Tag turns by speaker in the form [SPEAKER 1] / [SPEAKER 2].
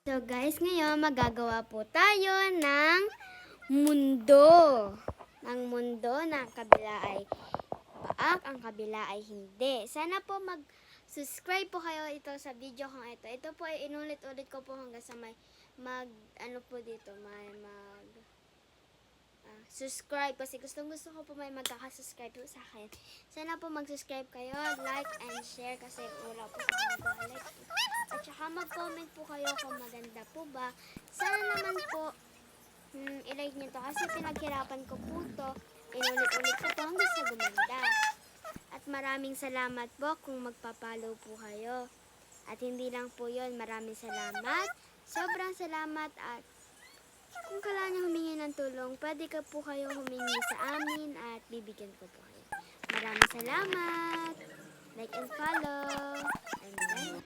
[SPEAKER 1] So guys, ngayon magagawa po tayo ng mundo. Ng mundo na ang kabila ay paak, ang kabila ay hindi. Sana po mag-subscribe po kayo ito sa video kong ito. Ito po ay inulit-ulit ko po hanggang sa may ano po dito, subscribe kasi gusto ko po may magkaka-subscribe po sa akin. Sana po mag-subscribe kayo, like and share kasi wala po sa mag-like. At saka mag-comment po kayo kung maganda po ba. Sana naman po i-like nyo to kasi pinaghirapan ko po to. Inulit-ulit ko po hanggang sa gumanda. At maraming salamat po kung magpapalo po kayo. At hindi lang po yun, maraming salamat. Sobrang salamat at kung kailangan nyo humingi ng tulong, pwede ka po kayo humingi sa amin at bibigyan ko po kayo. Maraming salamat. Like and follow. And